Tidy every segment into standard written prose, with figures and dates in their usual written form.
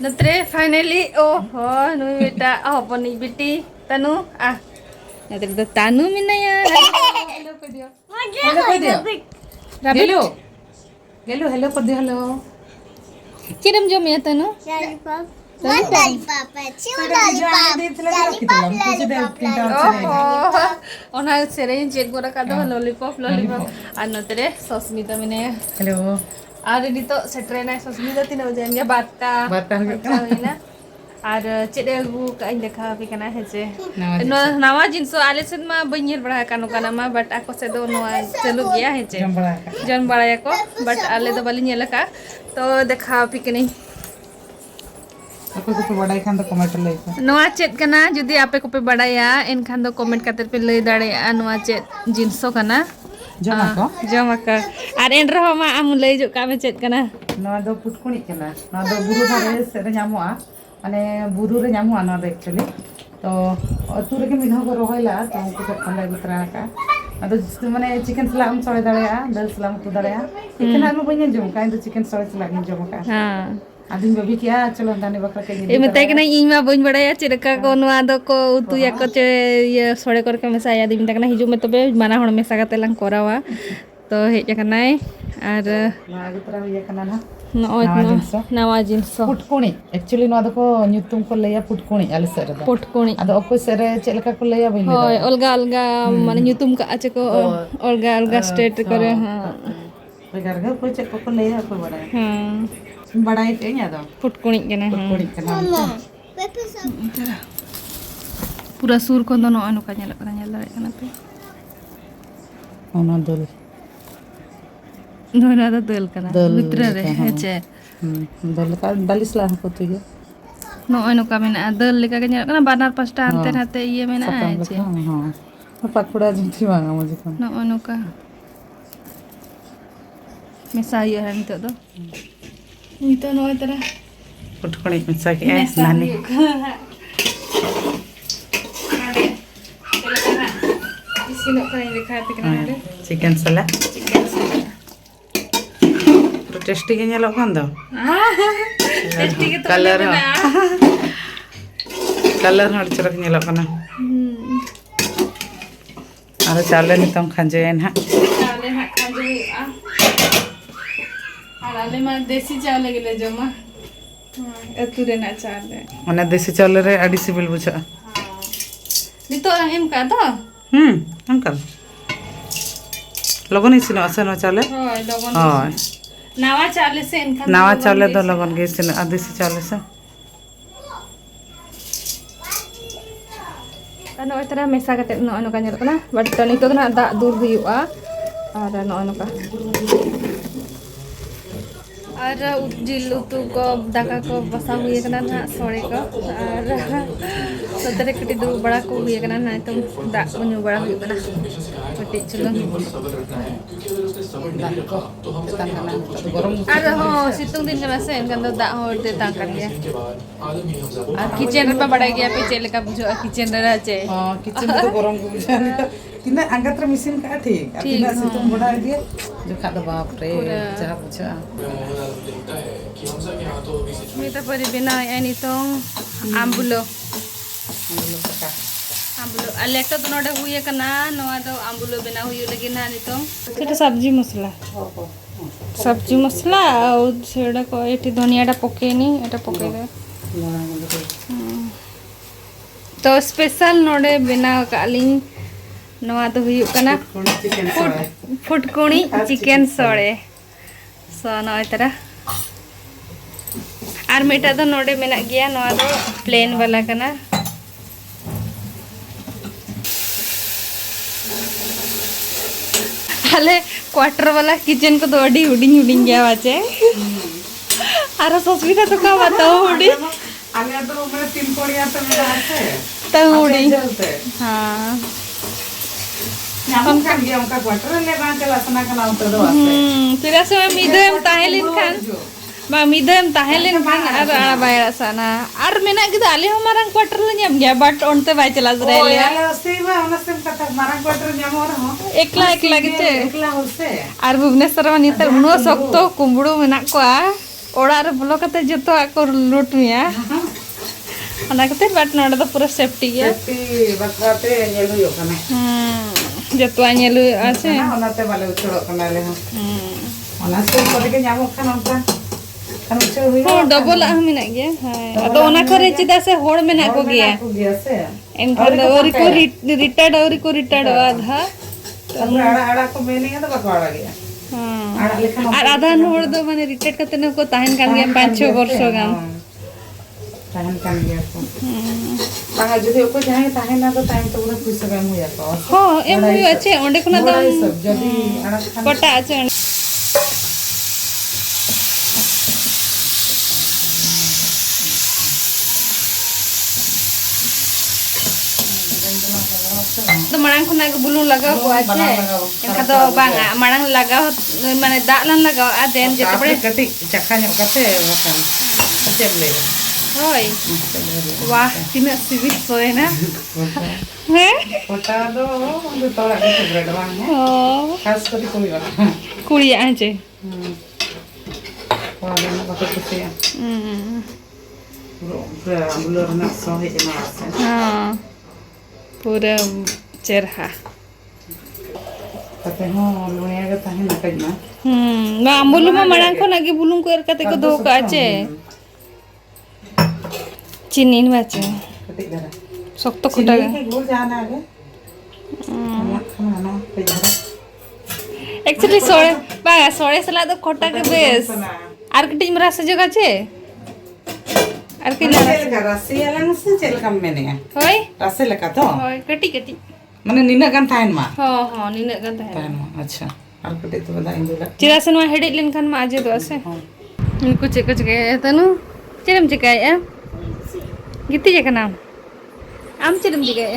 नत्रे finally ओहो नुई बेटा हपनी बेटी तनु आ नत्रे तो तानु मिनाया हेलो कर दियो हेलो कर दियो गेलो गेलो हेलो कर दियो हेलो चिरम जो मिया तनु ओना सेरेन चेक गोरा का दो लॉलीपॉप लॉलीपॉप आ नत्रे सस्मिता मिनाया हेलो और नितो सेट्रेना सस्मिता तीन बजे गया बारटा होइना और चेड अगु का इन देखा पे कना हेचे नवा जिनसो आले सेद मा बइनेर बड़ा कानो काना मा बट आको से दो नवा चलु गया हेचे जन बड़ा को बट आले तो बाली नेला का तो देखा पे कनी आपको को बड़ाई खान तो कमेंट लई नवा चेड कना जदी आपे को पे बड़ाया इन खान दो कमेंट काते पे लई दाड़े नवा चेड जिनसो कना जमा और एन रहो मा आम लई जो का में चेड कना नवा दो पुटकुणी कना नवा दो बुरु धारे से ᱧᱟᱢᱚᱜᱼᱟ माने बुरु रे ᱧᱟᱢᱚᱜᱼᱟ नवा दो एक्चुअली तो अतु रे के मिधा को रोहैला तो उनको तो खंडा गुतरा का अदो माने चिकन सलाम सळे दाड़ेया दल सलाम को दाड़ेया चिकन आलू बइन जम का तो चिकन सळे सलाम जम का हां आदिन बेबी किया चलो दाने बकरा के ए मते कना इन मा बइन बड़ाया चिरका को नवा दो को उतु या को चे ये सळे कर के मेसा या दिन तकना हिजु में तबे माना हण मेसा काते लांग करावा तो हेज कनाय और नागुतरा हुई कना ना नवा जिनसो पुटकुणी एक्चुअली नवा दको न्युतुम को लैया पुटकुणी आले सरे दा पुटकुणी अदो अको सरे चेलका को लैया बइन होय अलगा अलगा माने न्युतुम का आचे को अलगा अलगा स्टेट करे हां बेगार ग को चे को लैया को बड़ा हां बड़ाई ते nya दो पुटकुणी कना पुटकुणी कना पूरा सूर को दोनो अनु का नेला कना पे ओना दल दोना तो दल कना मित्र रे हेचे दल का दालिसला को तुगे नो अनु का मेना दल लेका के नेला कना बानार पास्टा अंते नाते ये मेना हेचे हां पकड़ा जिंती मांगा मुझे को नो अनु का मेसा ये है नितो दो नितो नो तरह पुटकुणी मिसा के नानी इसी नो कहीं लिखा है पिकना रे चिकन सला तो टेस्टी के नेलो कन दो टेस्टी के तो कलर कलर हर चरक नेलो कना अरे चाले नितम खंजे ना चाले हा खंजे आ आले मा देसी चाले गेले जमा अतुरे ना चाले माने देसी चाले रे आडी सिबिल बुझा नितो एम का दो अंकल लगन इसिनो असनो चाले होय लगन होय नावा चाले से इनका नावा चाले दो लगन गे इसिनो देसी चाले से नो इतना मेसा कते नो अनु का नेल कना बट तनी तो ना दा दूर हुआ और नो अनु का और जिल उतु को दाका को बसा हुई कना ना सोड़े को और सतरे कटी दू बड़ा को हुई कना ना तो दा नु बड़ा हुई कना कटी चलो और हो सितुंग दिन कना से इनका तो दा हो दे ता कर गया और किचन में बड़ा गया पे चले का बुझो किचन रे चे हां किचन तो गरम को बुझा किना अंगत्र मशीन का ठीक किना सितुंग बड़ा दिए जो खादा बाप रे जा बुझा मी तो परी बिना एनी तो आंबुलो लेटो तो नोडे हुए कना नवा तो आंबुलो बिना हुई लगी ना नी तो सेटा सब्जी मसाला और सेडा को एठी धनियाटा पकेनी एटा पके दे तो स्पेशल नोडे बिना कालिंग नवा तो हुई कना फुटकुणी चिकन सोड़े सो नवा तरह और मेटा तो नोडे मेना गया नवा तो प्लेन वाला कना अले क्वार्टर वाला किचन को तो अड़ी हुडिंग हुडिंग गया वाचे अरे ससुरा तो का बताओ हुडी आले तो मेरे 3 कोड़िया तो मेरा है तो हुडी हां हम खान गया उनका क्वार्टर ले बा चला सना का नाम तो दो आसे तेरा से मिदम ताहेलिन खान बा मिदम ताहेलिन खान और आड़ा बायरा सना और मेना गिद आले हमारा क्वार्टर ले ᱧᱟᱢ गया बट ओनते बाय चला रे ले आले सेवा ओनसे कथा मारा क्वार्टर ᱧᱟᱢ रहो एकला गिते एकला होसे और भुवनेश्वर में नितर उनो सकतो कुंबड़ो मेना को ओड़ा रे बोलो कते जतो को लूट मिया ओना कते बाट नोडे तो पूरा सेफ्टी गया सेफ्टी बकवाते नेल हुयो कने जतो आनेलु आछे ना ओनाते बाले उछड़ो कना ले ओना से पड़े के ᱧᱟᱢᱚᱜ खान ओनका खान उछड़ हुयो हो डबल मिना गया हाय तो ओना करे चिदा से होड़ मेना को गया से एनका और को रिटायर्ड आधा आड़ा आड़ा को मेने तो बकवाड़ा गया आड़ा लेखन और आधा होड़ दो माने रिटायर्ड करते न को ताहन कान गया 5-6 वर्ष गान ताहन कान गया को बागा जदि को जाए ताहन ना तो टाइम तो पूरा खुश गए हुया को हो एम हुई अच्छे ओंडे कोना सब जदि आड़ा खान कोटा अच्छे तो मड़ांग खुना के बुलुन लगाव को अच्छे एनका तो बांगा मड़ांग लगाव माने दालन लगाव आ देन जते बड़े कटी चखा ᱧᱚᱜ कते बखान अच्छे ले होय वाह तिना सिविल सोए ना हैं कोटा दो तोड़ा के फेवरेट बांग ओ खास करी कोई बात कुड़ी आचे वाले ना बात कुछ पूरा बुलर ना सो है जना हां पूरा चेहरा कते हो लुनिया के ताहे ना कजना ना अम्बुलु मा मड़ांग को नागे बुलुं को एरकते को दो का आचे चिनिन बाचे कते जरा सख्त खुटा के गोल जाना आगे खाना पे जरा एक्चुअली सोड़े सला तो खोटा के बेस आर्किटिज में रास्ता जगह छे आर्किटिज का राशि अलग से चल कम में नहीं है होय राशि लगा तो होय कटी माने निना गन थाइन मा हां निने गन थाइन मा अच्छा और कटे तो बता इंदुला चिरासन मा हेडिट लिन खान मा आजे तो आसे कुछ के तनु चिरम चिकाय गिती जे नाम आम चिरम चिकाय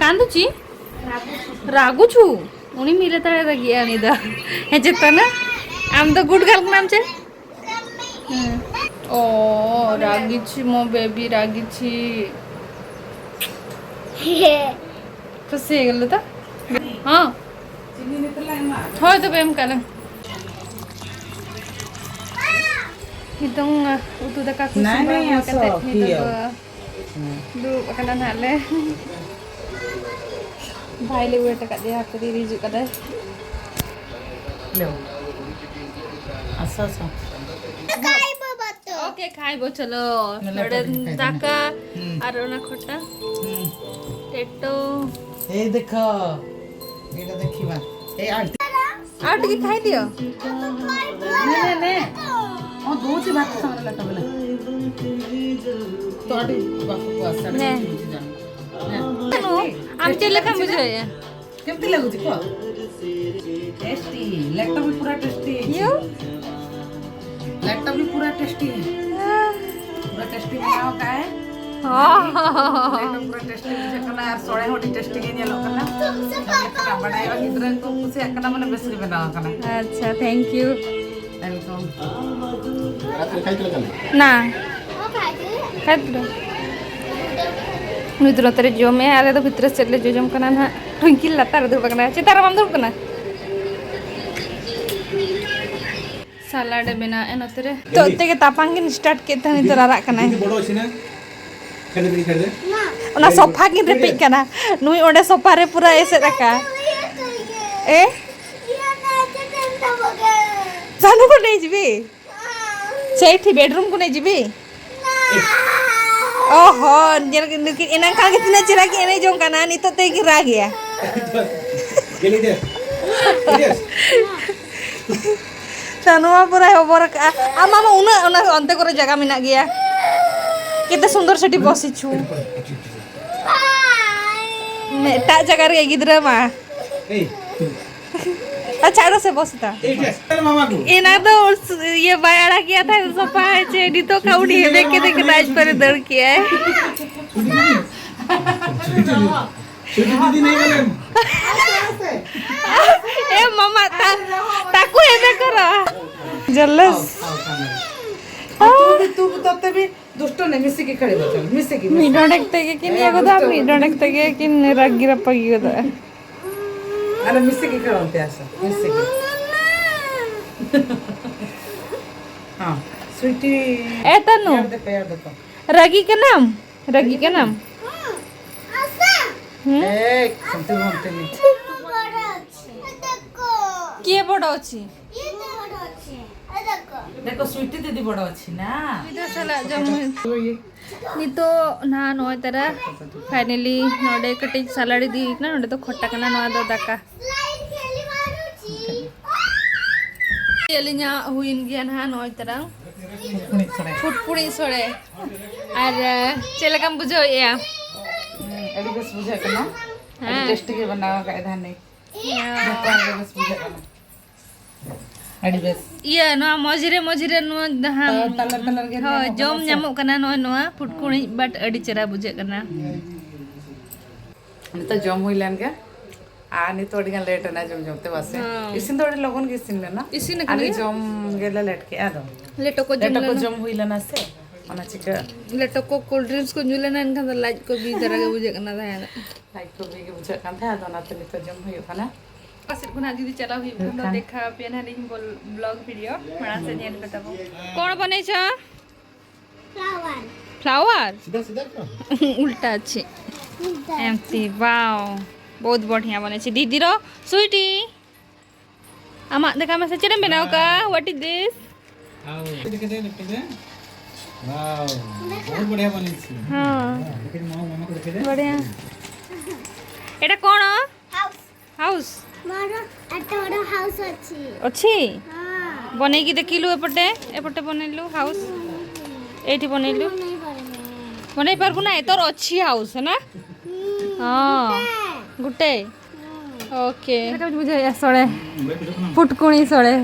कांदुची रागु छु उनी मिले तळे दगिया निदा हेचे तना आम तो गुड गर्ल नाम छे ओ रागीची मो बेबी रागीची खुशी गेलो त हां चिनी निकला है मा होय तो बेम काला हितंग उतु दका खुशी नहीं असो कियो दु अकना नाले भाई ले वेट का दे हाथ दी रिजु कदा ले असो असो ओके खाइबो चलो थोड़े दाका और ना खोटा टेटो ए देखो एटा देखिबा ए आट के खाइ दियो ने ओ दो से बात संग लटा बला तो आटी बापू को आसा ने नु आम चले खा मुझे केमती लागु छी को टेस्टी लैपटॉप भी पूरा टेस्टी यो लैपटॉप भी पूरा टेस्टी है पूरा टेस्टी बनाओ का है हां लैपटॉप पूरा टेस्टी जे कना यार सोळे होटी टेस्टी के नेलो कना कना बनाइबा गिद्रा को कुछ कना माने बेसी बनाओ कना अच्छा थैंक यू वेलकम रात्री खाइतले कने ना खाइतले नुई तो तरे जो में आले तो भीतर चले जो जम कना ना ट्विंकिल लतार दूर बकना चितारा माम दूर कना सलाड बना एन तरे तो तेगे तापांगिन स्टार्ट के तनी तो रारा कना बड़ो छिना कने बिनी कर दे ओना सोफा किन रेपिक कना नुई ओडे सोफा रे पूरा ऐसे रखा ए जानू को नहीं जीबी सेठी बेडरूम को नहीं जीबी ओहो एना का कितना चिरा के नहीं जों कना नी तो ते गिरा गया गेली दे सानुआ पूरा ओवर आ मामा उना उना अंते करे जगह मिना गया केते सुंदर सेठी बसी छु ने ता जगह रे गिदरा मा ए अच्छा रो से बसता ए मामा को एना तो ये बायड़ा किया था सोफा है चेडी तो काउडी है देख के राज पर दड़ किया है दीदी नहीं गले ए मामा ताकू हेबे करो जल्लस तू तते भी दुष्ट ने मिसी के खड़े बचल मिसी की मी डोडकते के किन यागो दा मी डोडकते के किन रगिरा पगियो दा अरे मिसी के खड़ोते आसा मिसी के हाँ स्वीटी ए तनु यार देखो रगी का नाम समते नहीं किए बड़ अच्छी देखो स्वीटी दीदी बड़ अच्छी ना नितो ना नोय तरा फाइनली नोडे कटिंग सलाड दी ना नोडे तो खट्टा कना नोआ दो दाका एलिना हुइन गया ना नोय तरा फुटपुड़ी सोड़े और चेलकम बुझो या अभी बस बुझे करना टेस्ट के बनावा का इधर नहीं बस बुझे करना अड़ी बस ये नो मजिरे नो दहा तलर के हो जम ᱧᱟᱢᱚᱜ ᱠᱟᱱᱟ ᱱᱚᱣᱟ फुटकुड़ी बट अड़ी चेरा बुझे करना तो जम हुई लेन के आनी तो अड़ी लेट ना जम जमते बस इसिन तो अड़ी लगन के इसिन लेना इसिन आनी जम गेला लेट के आदो लेटो को जम हुई लेना से ona चिका लेटो को कोल्ड ड्रिंक्स को जुलेना इनका तो लाइट को भी तरह के बुझे करना था लाइट को भी बुझे kan था आदो ना तो जम हुई kana पासिर को ना दीदी चला हुई तो देखा पियन है लेकिन ब्लॉग वीडियो मणा से नेल बताबो कोन बनै छ फ्लावर सीधा का उल्टा अच्छे एमती वाओ बहुत बढ़िया बने छी दीदी रो स्वीटी आमा देखा मैं सच्चे में बनाओ का व्हाट इज दिस आओ देख दे वाओ बहुत बढ़िया बनी छी हां लेकिन मामा को देख दे बढ़िया एटा कोन हाउस मारो एटा हाउस अच्छी हां बनै की देखिलु एपटे बनैलु हाउस एठी बनैलु बनै पारबो ना तोर अच्छी हाउस है ना हां गुटे ओके बुझे सळे फुटकुणी सळे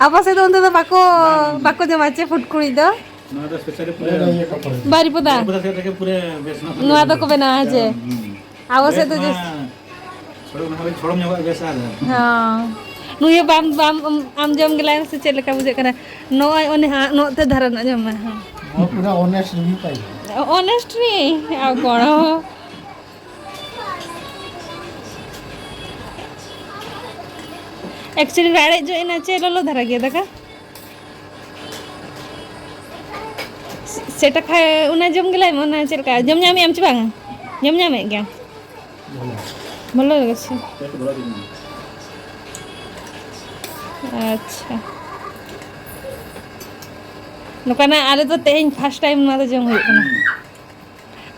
आपा से तो बाको जमाचे फुटकुणी तो ना तो स्पेशली पूरे बारीपदा पूरे बेसना नुआ तो को बना है आवो से तो छोड़ो ना बेसा हां नु ये बाम आम जम गेला से चेलका बुझे कना नो ओने हा नो ते धरन जम हां पूरा ऑनेस्ट नहीं पाई ऑनेस्ट नहीं आ कोन एक्चुअली राड़े जो इना चेलो धरा गया था सेटा खाए उना जम गेला मना चेलका जम जामे आम चबांग जम जामे क्या बोलो लगछ अच्छा नुकाना आले तो तेज फर्स्ट टाइम ना तो जम हुई कना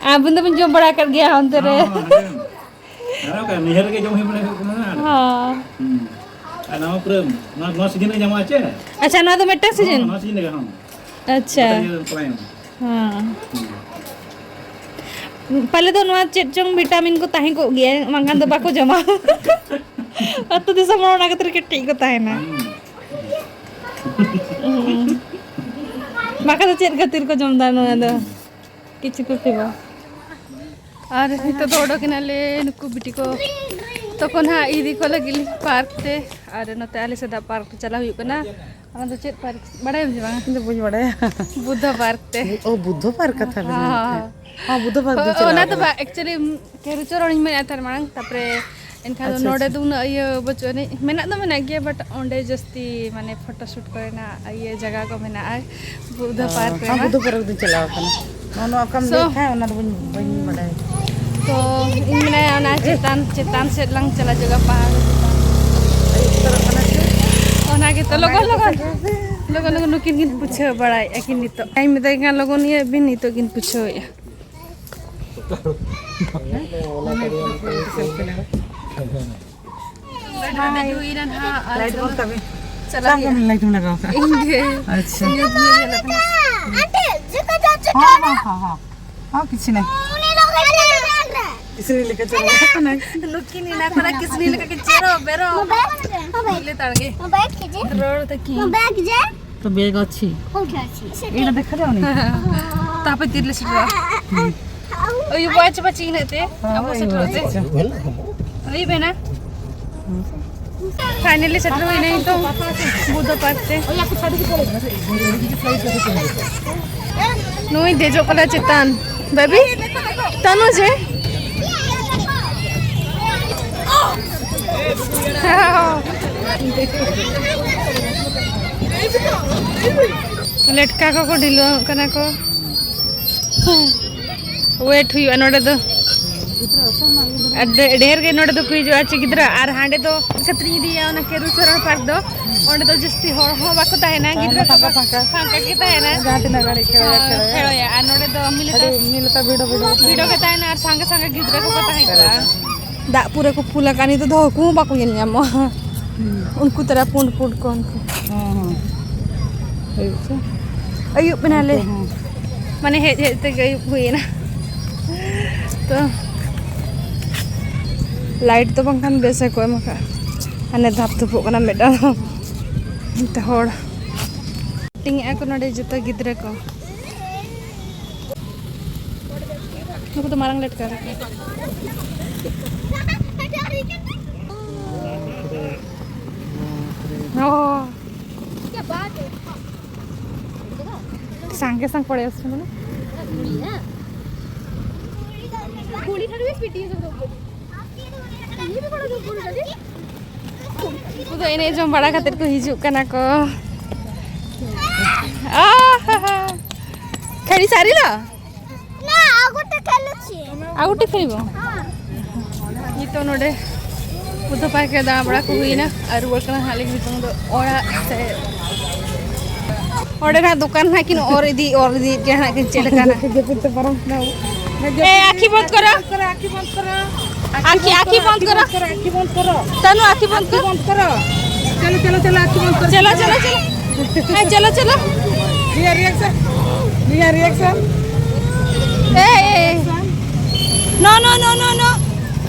आ बुंद बुन जम बड़ा कर गया अंत रे अरे का निहर के जम हुई बने ना हां ना पूरे ना सीजन के जमा আছে अच्छा ना तो मेटा सीजन ना सीजन के हां अच्छा हां पहले तो नवा चेचम विटामिन को ताही को गया मंगान तो बाको जमा अत दिस मरोना के तरीके ठीक होता है ना बाका तो चेत गतिर को जमदा न दो किछ को पिबा और तो दौड़ो के नाले नुकु बिटी को तो कोना इदी को लगिल पार्क ते और नते आले सदा पार्क चला हुई कना अन तो चेत पार्क बड़ा है बा तो बुझ बड़ा बुद्ध पार्क ते ओ बुद्ध पार्क था हां बुद्ध पार्क ओना तो एक्चुअली केरुचोरणी में आथार मांग तापरे इनका तो नोडे तो ये बच्चों ने मेना तो मेना गया बट ओंडे जस्ती माने फोटो शूट करना ये जगह को मेना बुद्ध पार्क हां बुद्ध पार्क दिन चलाओ कना नो कम देखा है ओना तो बन बड़ा तो इनने ओना चेतान से लंग चला जगह पहाड़ ओना के तो लोगन नुकिन किन पूछो बड़ा एकिन तो टाइम में देखा लोगन ये भी नहीं तो किन पूछो लाइट बंद कर चला लाइट में लगाओ अच्छा आंटी जका जा हां हां किसी नहीं किसी लेके चलो नुकिन ना करा किसनी लेके के चेरो बेरो ले तड़गे बैग कीजिए रोड तक की बैग जे तो बैग अच्छी ओके अच्छी एना देखा जाओ नहीं तापे तिरले सिटवा ओ ये बाच बची नते अब सिटरोते ओई बेना फाइनली सेटल हुई नहीं तो बुद्ध पार्क से नोई दे जो कला चितान बेबी तनु जे लटका को ढिलो कना को वेट हुई नोडे दो ढेर के नोडे दो कोई जो अच्छे गिद्रा आर हांडे दो छतरी दिया उन केरु चरण पार्क दो ओंडे दो जस्ती होड़ हो बाको ताहेना गिद्रा को फांका के ताहेना गाटी ना गाड़ी खेलो या आर नोडे दो मिलता वीडियो के ताहेना आर संगे संगे गिद्रा को ताहेना दा पूरे को फूला कानी तो धो को बाको ये नियम उनको तरह पुंड पुंड को उनको अयुब बना ले माने हे ते गई हुई ना तो लाइट तो बंखान बेसे को मका अने धाप थुपो कना मेडा ते होड़ टिंग ए को नडे जतो गिद्रे को नुको तो मारंग लटका ओ क्या बात है सांगे संग पड़े उसमें ना गोली खड़ी हुई पिटी है सब लोग ये भी बड़ा गोली खड़ी तो इन्हें जो बड़ा खातिर को हिजू कना को खेली सारी ला ना आगोटे खेलो छी आउटे खेलिबो हां ये तो नोडे बुद्ध पाए के दा बड़ा को हुई ना और वो कना हाले भी तुम तो ओड़ा से ओड़े ना दुकान ना किन और दी के ना के चल काना तो परम ना ए आखी बंद करो आखी बंद करो आखी बंद करो आखी बंद करो तनु आखी बंद करो चलो आखी बंद करो चलो चलो रिएक्शन ए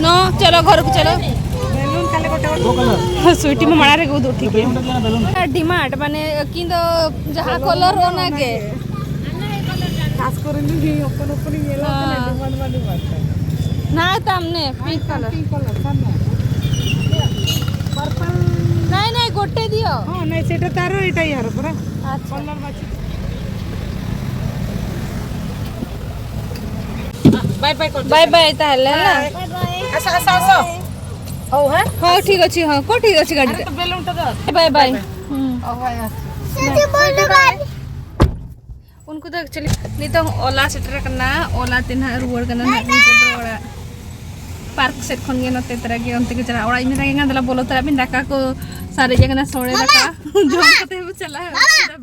नो चलो घर को चलो बैलून खाली गोटे स्वीटी में मड़ा रे दो ठीक है डिमांड माने किंदो जहां कलर होना के खास कर नहीं ओपन येलो डिमांड वाली बात ना तमने पिंक कलर पर्पल नहीं गोटे दियो हां नहीं सेटा तारो एटा यार पूरा अच्छा कलर बाची बाय ताहले ना आसा ओ है हां ठीक अछि हां को ठीक अछि गाड़ी तो बैलून तो दो बाय ओ भाई सीधी बोल दो गाड़ी उनको तो एक्चुअली नहीं तो ओला सेटर करना ओला तिन रुवर करना नहीं तो ओड़ा पार्क सेट खन गे नते तरह के अंत के चला ओड़ा इन रंगे गंदला बोलो तरह बिन डाका को सारे जगह ना सोड़े डाका जो कते चला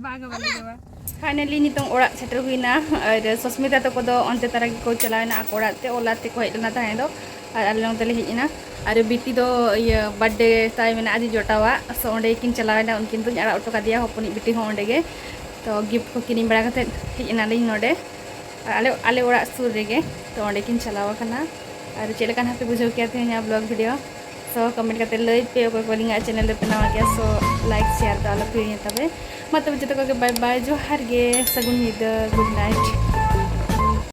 बाग वाली देवा फाइनली नी तो ओड़ा सेटर हुईना और सुस्मिता तो को दो अंत तरह के को चलाना ओड़ा ते ओला ते को हेडना ताहे दो और अल्लों तले हिना और बीटी दो ये बर्थडे ताई में आदि जोटावा सो ओंडे किन चलाना उनकिन तो अड़ा ऑटो का दिया होपनी बीटी हो ओंडे गे तो गिफ्ट को किनी बड़ा कते हिना ले नोडे आले ओड़ा सुर रेगे तो ओंडे किन चलावा कना और चेलकान हापे बुझो क्या थे यहाँ ब्लॉग वीडियो सो कमेंट करते लई पे कोई कोलिंग चैनल पे नवा गया सो लाइक शेयर तो आलो पे तबे मतलब जतो को बाय बाय जो हर गे सगुन गुड नाइट।